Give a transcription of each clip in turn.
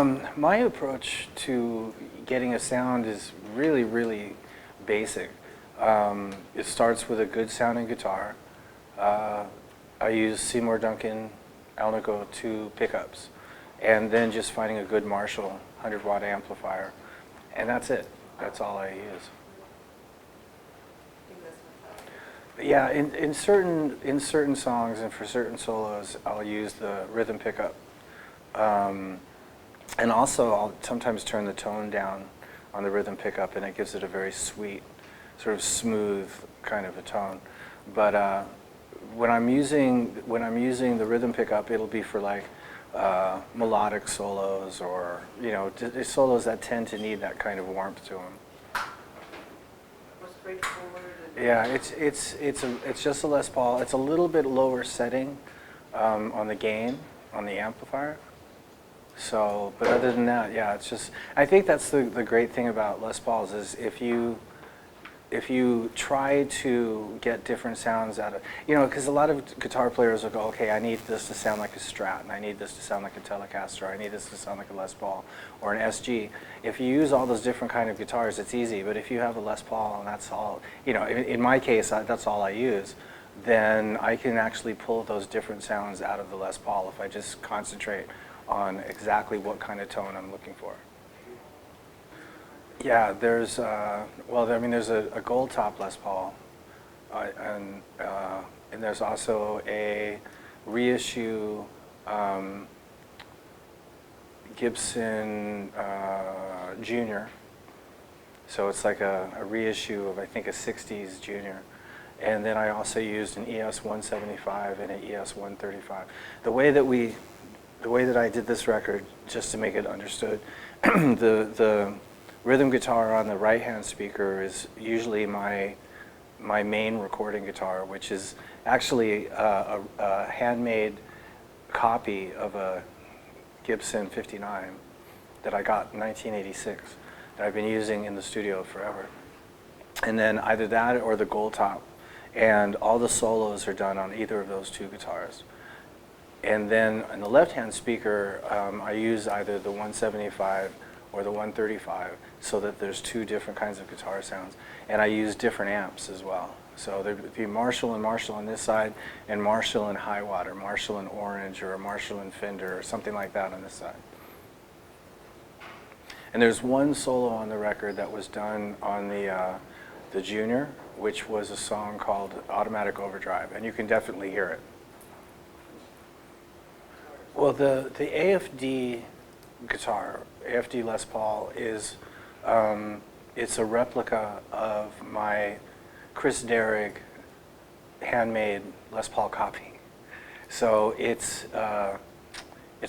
My approach to getting a sound is really, really basic. It starts with a good sounding guitar. I use Seymour Duncan Alnico 2 pickups, and then just finding a good Marshall 100-watt amplifier, and that's it. That's all I use. Yeah, in certain songs and for certain solos, I'll use the rhythm pickup, and also I'll sometimes turn the tone down on the rhythm pickup, and it gives it a very sweet, sort of smooth kind of a tone. But when I'm using the rhythm pickup, it'll be for like melodic solos, or solos that tend to need that kind of warmth to them. More straightforward. Yeah, it's just a Les Paul. It's a little bit lower setting on the gain on the amplifier. So, but other than that, yeah, it's just. I think that's the great thing about Les Pauls is if you try to get different sounds out of, because a lot of guitar players will go, okay, I need this to sound like a Strat, and I need this to sound like a Telecaster, I need this to sound like a Les Paul, or an SG. If you use all those different kind of guitars, it's easy, but if you have a Les Paul and that's all, in my case, that's all I use, then I can actually pull those different sounds out of the Les Paul if I just concentrate on exactly what kind of tone I'm looking for. Yeah, there's there's a gold top Les Paul, and there's also a reissue Gibson Junior. So it's like a reissue of, I think, a 60s Junior. And then I also used an ES 175 and an ES 135. The way that I did this record, just to make it understood, the rhythm guitar on the right-hand speaker is usually my main recording guitar, which is actually a handmade copy of a Gibson 59 that I got in 1986 that I've been using in the studio forever. And then either that or the gold top, and all the solos are done on either of those two guitars. And then on the left-hand speaker, I use either the 175 or the 135, so that there's two different kinds of guitar sounds. And I use different amps as well. So there'd be Marshall on this side, and Marshall and Hiwatt, or Marshall and Orange, or a Marshall and Fender, or something like that on this side. And there's one solo on the record that was done on the Junior, which was a song called Automatic Overdrive, and you can definitely hear it. Well, the AFD guitar, AFD Les Paul, is it's a replica of my Chris Derrig handmade Les Paul copy. So it's a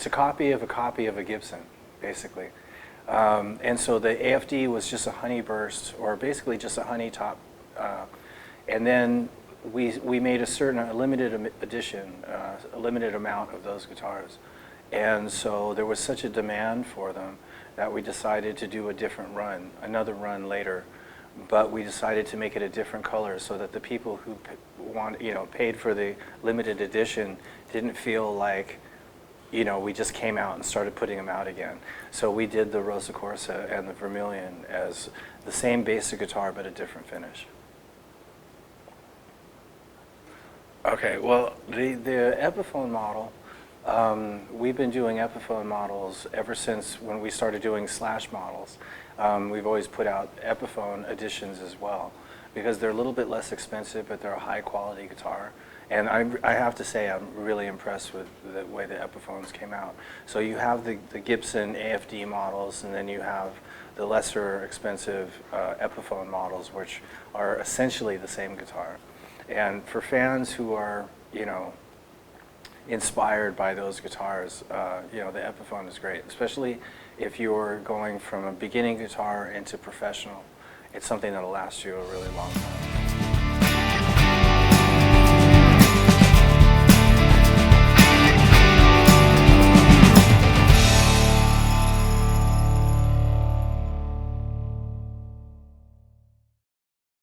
copy of a Gibson, basically. And so the AFD was just a honey burst, or basically just a honey top, and then we made a limited edition, a limited amount of those guitars. And so there was such a demand for them that we decided to do a different run, another run later. But we decided to make it a different color so that the people who paid for the limited edition didn't feel like, we just came out and started putting them out again. So we did the Rosa Corsa and the Vermilion as the same basic guitar but a different finish. Okay, well, the Epiphone model, we've been doing Epiphone models ever since when we started doing Slash models. We've always put out Epiphone editions as well, because they're a little bit less expensive, but they're a high quality guitar. And I have to say, I'm really impressed with the way the Epiphones came out. So you have the Gibson AFD models, and then you have the lesser expensive Epiphone models, which are essentially the same guitar. And for fans who are, inspired by those guitars, the Epiphone is great, especially if you're going from a beginning guitar into professional. It's something that'll last you a really long time.